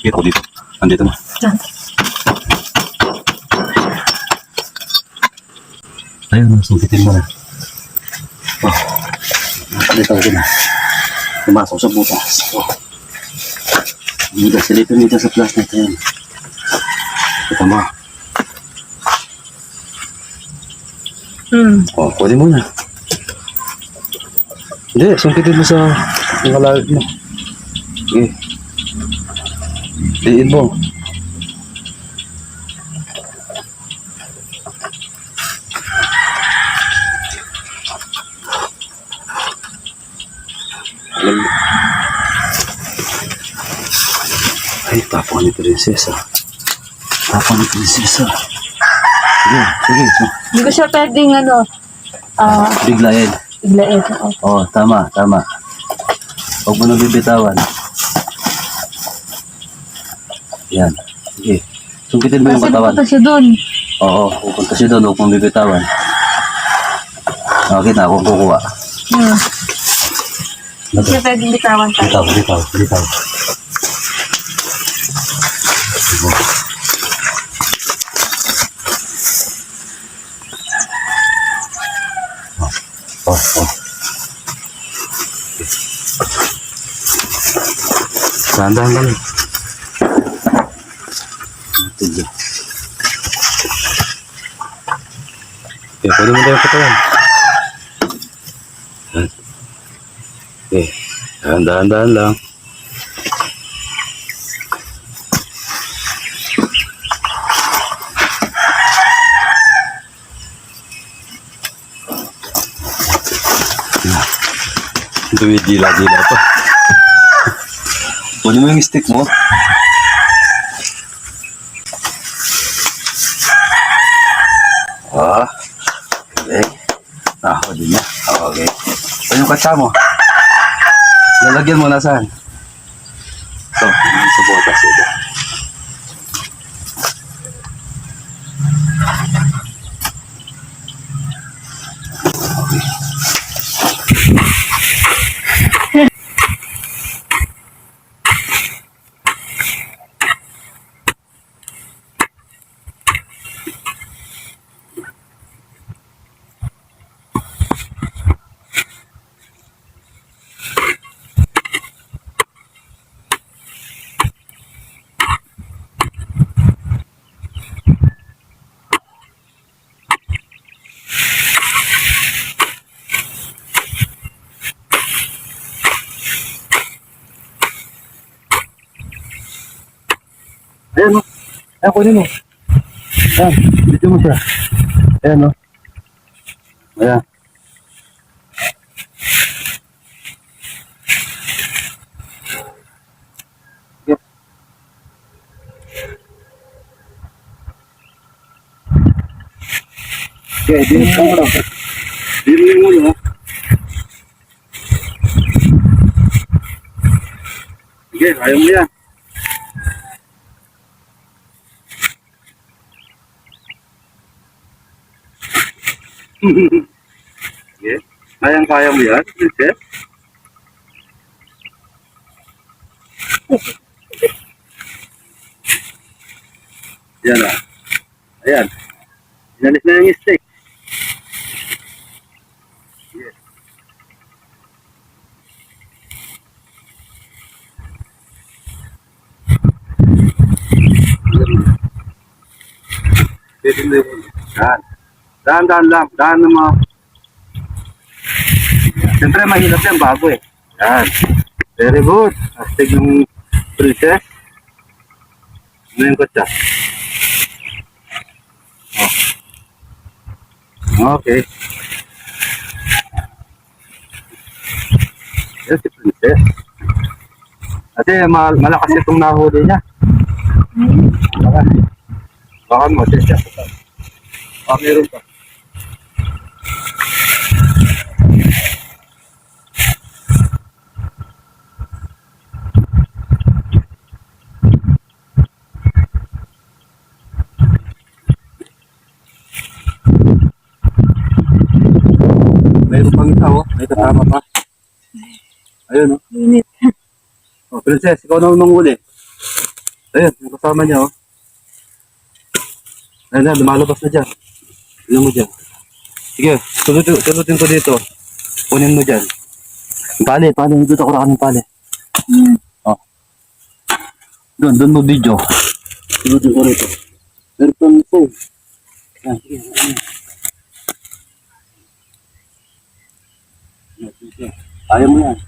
Ito dito. Andito na. Ayun, sungkitin mo na. Oh, nakalitan ko na. Pumasok sa butas. Oh. Dito, silipin dito sa plastic. Ayan. Kita mo. Oh, pwede mo na. Hindi, sungkitin mo sa malalit mo. Sige. Diin mo. Ay, tapon ni Prinsesa. Tapon ni Prinsesa. Sige, sige. Hindi ko siya pwedeng Biglayin. biglain. Oo, tama, tama. Huwag mo nang bibitawan. Yan. Sige. Sungkitin mo yung Kasi katawan. pupunta siya dun. Oo, pupunta siya doon. Huwag mong bibitawan. Okay na, kung kukuha. Hindi siya pwedeng bitawan tayo. Bitaw, bitaw, bitaw. Oh, oh. Dahan-dahan lang. Tiga. Okay, pwede mo tayo katawan. Okay, dahan-dahan lang. Dumidila-dila pa. Pwede mo yung stick mo. Ah, okay. Huli niya. Okay. Pwede yung katsa mo. Lalagyan mo na saan? So, sa botas ito. Ayan o. Ayan, kunin mo. Ayan, dito mo siya. Ayan o. Ayan. Yep. Okay, dinig ka mo lang. Dinig mo lang. Sige, ayaw mo yan. Okay. Kayang-kaya mo yan, Princess? Yan ah. Ayan. Inalis na yung stick. Yes. Pwede mo yun. Yan. Dahan-dahan lang. Dahan ng mga... Siyempre, mahirap yan bago eh. Yan. Very good. Astig ng Princess. Ano yung kutsa? Oh. Okay. Yan si Princess. Kasi malakas itong nahuli niya. Baka mo, siya. Meron pa. Mayroon pang isa oh. May kasama pa. Ayun oh. Init. Oh, Princess, ikaw na unang huli. Ayan, yung kasama niya, oh. Ayan na, lumalabas na dyan. Tignan mo dyan. Sige, tulutin ko dito. Kunin mo dyan. Pali, dito ako ng pali. Oh. Doon mo video. Tulutin ko rito. Pero ito ang phone. Ayan, sige, ayan. Kaya mo yan.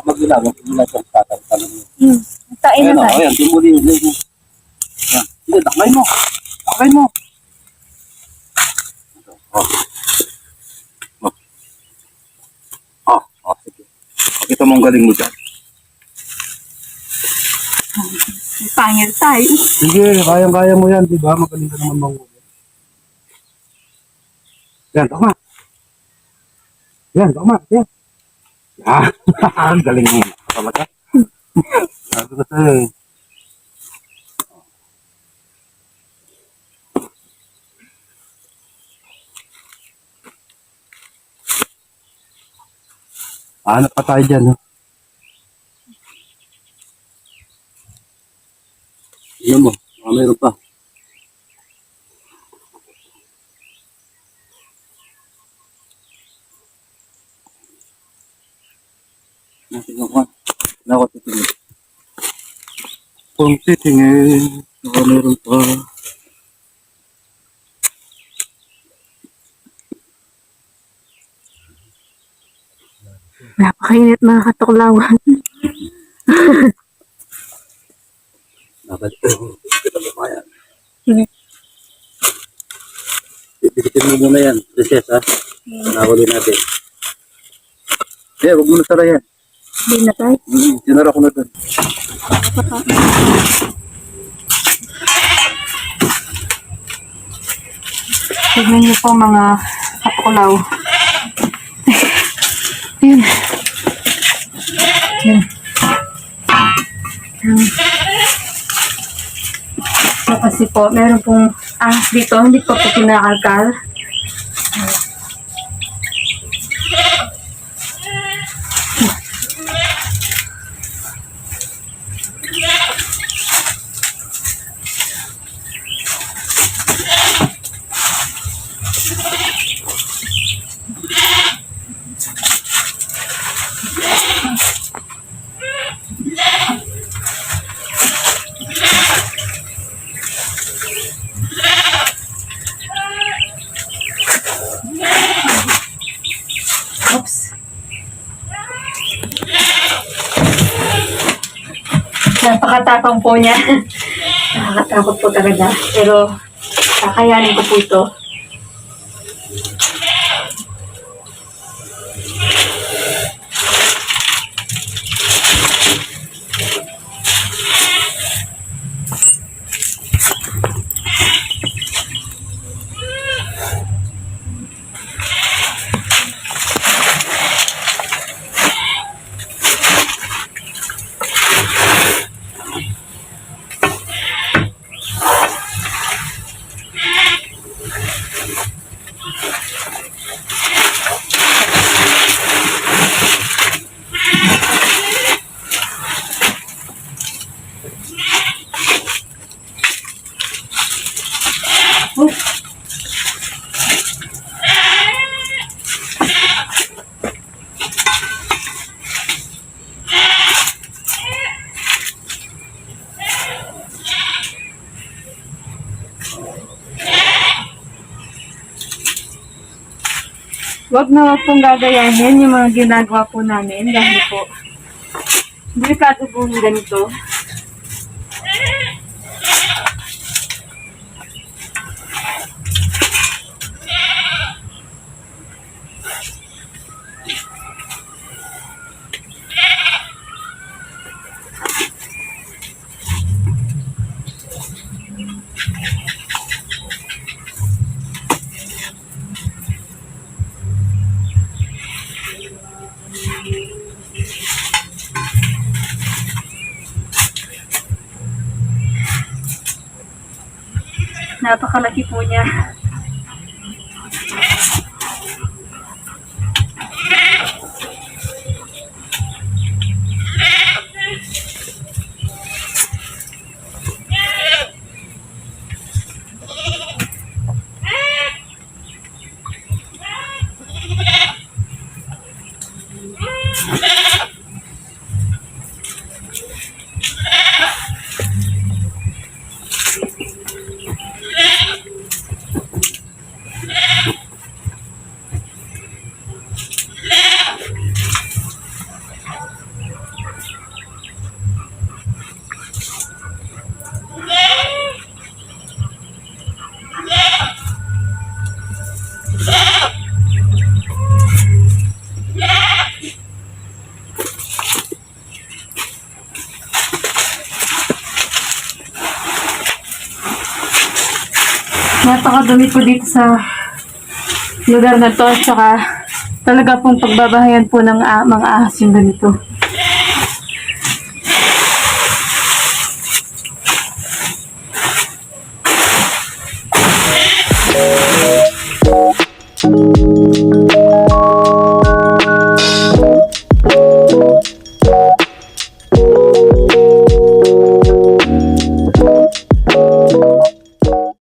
Magila sa tatang mo. Tain na tayo. Ayan, tumuli. Ayan, sige, dakay mo. Dakay mo. Oh. Sige. Pakita mo ang galing mo dyan. Pangil tayo. Sige, kayang-kaya mo yan, di ba? Magaling ka naman manghuli. Yan, tama. Yan, tama. Yan. Ang galing mo. Tama ka? Sabi ko sa'yo eh. Hanap pa tayo dyan, no? Ano mo? Mayroon pa. Natin ako. Nakot titingin. Kung titingin, mayroon pa. Napakainit mga katuklawan. Nabalik ko. Kita mo pa yan. Sige. Bibitin mo muna yan. Recess, ha? Nakuli natin. Huwag mo na sara yan. Hindi na tayo. Sinara ko na doon. Tignan niyo po mga katuklaw. Yun. Yun. So, kasi po, meron pong dito, hindi po kinakalkal. Oops. Napakatapang po niya. Nakakatakot po talaga. Pero, kakayanin ko po ito. Huwag na pong gagayahin yung mga ginagawa po namin dahil po delikado po yung ganito. Napakalaki po niya. Napakadumi po dito sa lugar na to, at saka talaga pong pagbabahayan po ng mga ahas yung ganito.